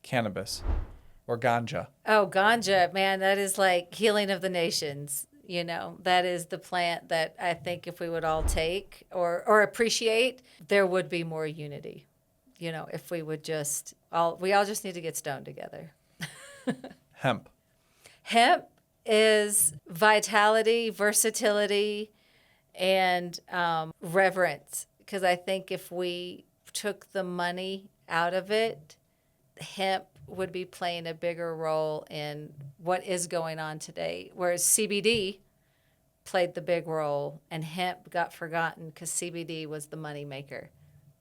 cannabis or ganja? Oh, ganja, man, that is like healing of the nations. You know, that is the plant that I think if we would all take or appreciate, there would be more unity. You know, if we would we all just need to get stoned together. Hemp. Hemp is vitality, versatility, and reverence. Because I think if we took the money out of it, hemp would be playing a bigger role in what is going on today. Whereas CBD played the big role and hemp got forgotten because CBD was the money maker.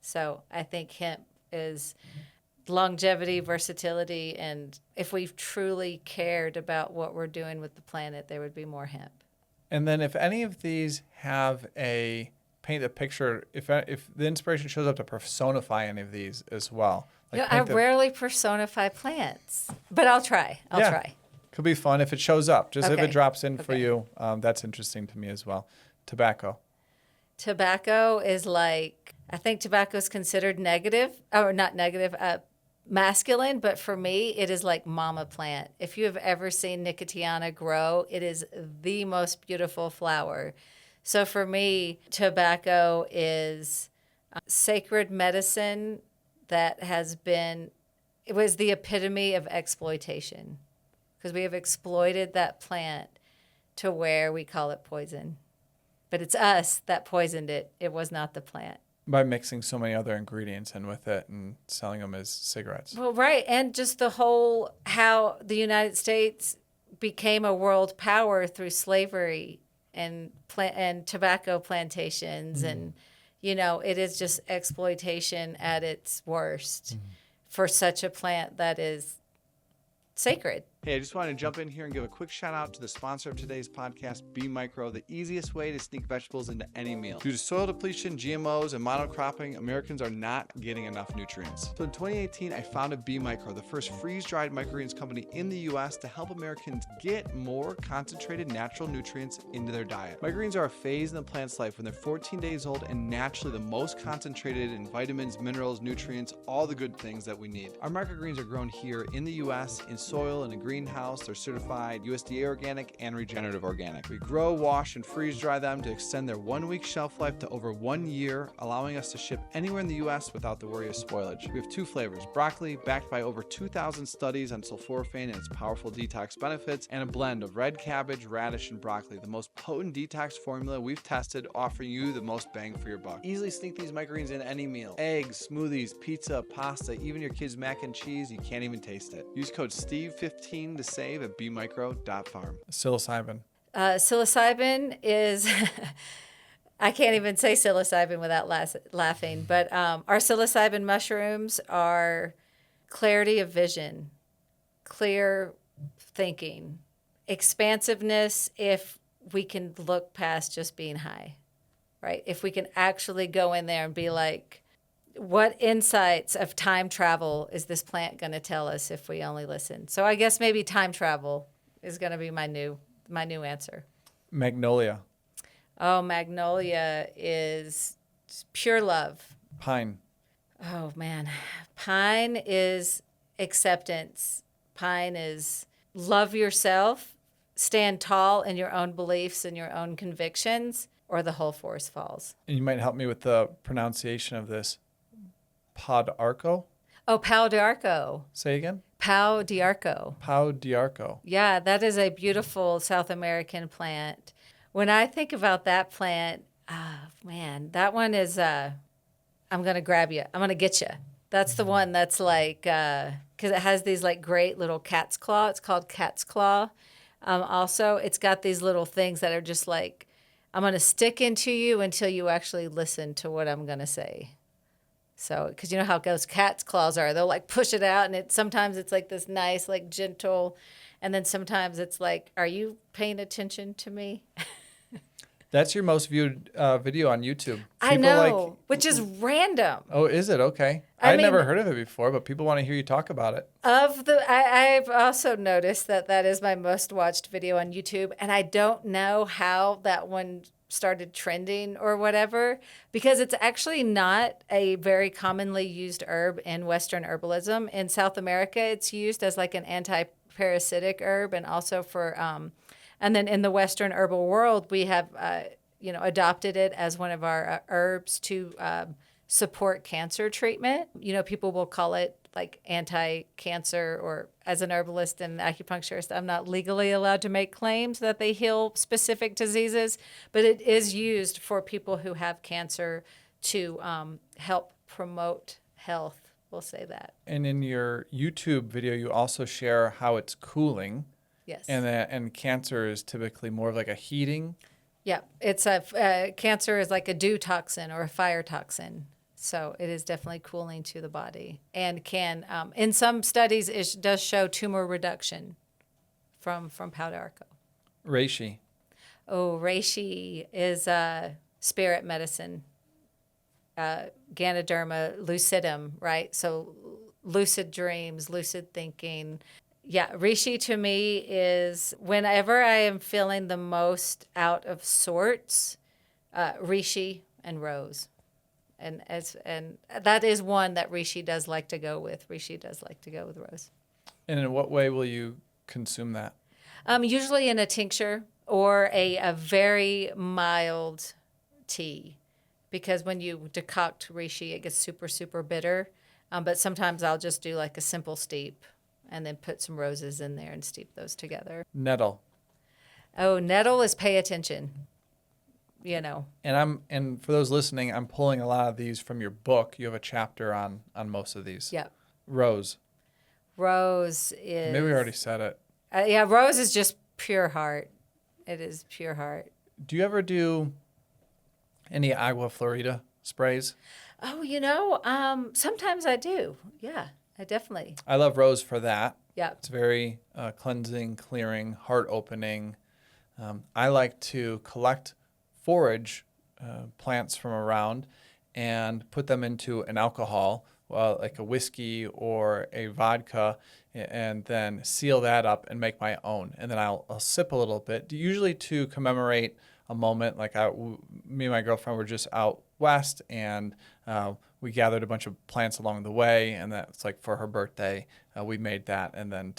So I think hemp is longevity, versatility, and if we truly cared about what we're doing with the planet, there would be more hemp. And then if any of these have paint a picture, if the inspiration shows up to personify any of these as well. Like I rarely personify plants, but I'll try. I'll try. Could be fun if it shows up. Just if Okay. it drops in for you, that's interesting to me as well. Tobacco. Tobacco is like, I think tobacco is considered negative, or not negative, masculine, but for me, it is like mama plant. If you have ever seen Nicotiana grow, it is the most beautiful flower. So for me, tobacco is sacred medicine that it was the epitome of exploitation because we have exploited that plant to where we call it poison. But it's us that poisoned it. It was not the plant. By mixing so many other ingredients in with it and selling them as cigarettes. Well, right. And just the whole how the United States became a world power through slavery and tobacco plantations. And, you know, it is just exploitation at its worst for such a plant that is sacred. Hey, I just wanted to jump in here and give a quick shout out to the sponsor of today's podcast, B Micro, the easiest way to sneak vegetables into any meal. Due to soil depletion, GMOs, and monocropping, Americans are not getting enough nutrients. So in 2018, I founded B Micro, the first freeze-dried microgreens company in the U.S. to help Americans get more concentrated natural nutrients into their diet. Microgreens are a phase in the plant's life when they're 14 days old and naturally the most concentrated in vitamins, minerals, nutrients, all the good things that we need. Our microgreens are grown here in the U.S. in soil and a greenhouse. They're certified USDA organic and regenerative organic. We grow, wash, and freeze dry them to extend their 1-week shelf life to over 1 year, allowing us to ship anywhere in the U.S. without the worry of spoilage. We have 2 flavors, broccoli, backed by over 2,000 studies on sulforaphane and its powerful detox benefits, and a blend of red cabbage, radish, and broccoli, the most potent detox formula we've tested, offering you the most bang for your buck. Easily sneak these microgreens in any meal. Eggs, smoothies, pizza, pasta, even your kids' mac and cheese, you can't even taste it. Use code STEVE15 to save at bmicro.farm. Psilocybin. Psilocybin is, I can't even say psilocybin without laughing, but our psilocybin mushrooms are clarity of vision, clear thinking, expansiveness if we can look past just being high, right? If we can actually go in there and be like, what insights of time travel is this plant going to tell us if we only listen? So I guess maybe time travel is going to be my new answer. Magnolia. Oh, magnolia is pure love. Pine. Oh, man. Pine is acceptance. Pine is love yourself, stand tall in your own beliefs and your own convictions, or the whole forest falls. And you might help me with the pronunciation of this. Pau d'Arco? Oh, Pau d'Arco. Say again? Pau d'Arco. Pau d'Arco. Yeah, that is a beautiful South American plant. When I think about that plant, man, that one is, I'm going to grab you. I'm going to get you. That's the one that's like, because it has these like great little cat's claw. It's called cat's claw. Also, it's got these little things that are just like, I'm going to stick into you until you actually listen to what I'm going to say. So, because you know how those cat's claws are. They'll like push it out, and sometimes it's like this nice, like gentle, and then sometimes it's like, are you paying attention to me? That's your most viewed video on YouTube. I know, which is random. Oh, is it? Okay. I I'd mean, never heard of it before, but people want to hear you talk about it. I've also noticed that is my most watched video on YouTube, and I don't know how that one started trending or whatever, because it's actually not a very commonly used herb in Western herbalism. In South America, it's used as like an anti-parasitic herb, and also for, and then in the Western herbal world, we have, adopted it as one of our herbs to support cancer treatment. People will call it like anti-cancer, or as an herbalist and acupuncturist, I'm not legally allowed to make claims that they heal specific diseases, but it is used for people who have cancer to help promote health. We'll say that. And in your YouTube video, you also share how it's cooling. Yes. And cancer is typically more of like a heating. Yeah, it's cancer is like a dew toxin or a fire toxin. So it is definitely cooling to the body, and can, in some studies, it does show tumor reduction from powder arco. Reishi. Oh, reishi is spirit medicine. Ganoderma lucidum, right? So lucid dreams, lucid thinking. Yeah, reishi to me is whenever I am feeling the most out of sorts, reishi and rose. And that is one that reishi does like to go with. Reishi does like to go with rose. And in what way will you consume that? Usually in a tincture or a very mild tea, because when you decoct reishi, it gets super, super bitter. But sometimes I'll just do like a simple steep and then put some roses in there and steep those together. Nettle. Oh, nettle is pay attention. And for those listening, I'm pulling a lot of these from your book. You have a chapter on most of these. Yeah. Rose. Rose is... Maybe we already said it. Yeah, rose is just pure heart. It is pure heart. Do you ever do any agua florida sprays? Oh, sometimes I do. Yeah, I definitely. I love rose for that. Yeah. It's very cleansing, clearing, heart opening. I like to collect forage plants from around and put them into an alcohol, like a whiskey or a vodka, and then seal that up and make my own. And then I'll sip a little bit, usually to commemorate a moment. Like me and my girlfriend were just out west, and we gathered a bunch of plants along the way, and that's like for her birthday. We made that, and then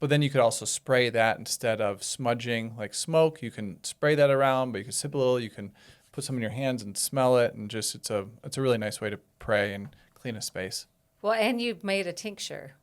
But then you could also spray that instead of smudging like smoke. You can spray that around, but you can sip a little. You can put some in your hands and smell it, and just it's a really nice way to pray and clean a space. Well, and you made a tincture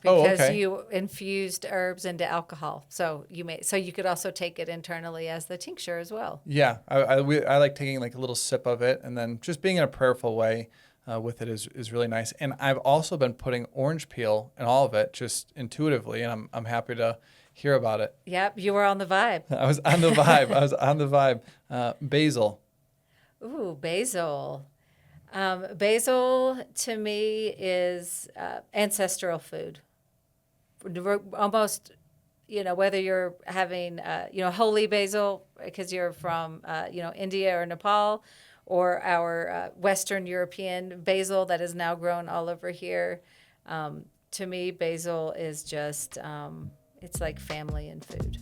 because you infused herbs into alcohol. So you could also take it internally as the tincture as well. Yeah, I like taking like a little sip of it, and then just being in a prayerful way with it is really nice. And I've also been putting orange peel in all of it just intuitively, and I'm happy to hear about it. Yep, you were on the vibe. I was on the vibe. Basil. Ooh, basil. Basil to me is ancestral food. Almost, whether you're having, holy basil because you're from, India or Nepal, or our Western European basil that is now grown all over here. To me, basil is just, it's like family and food.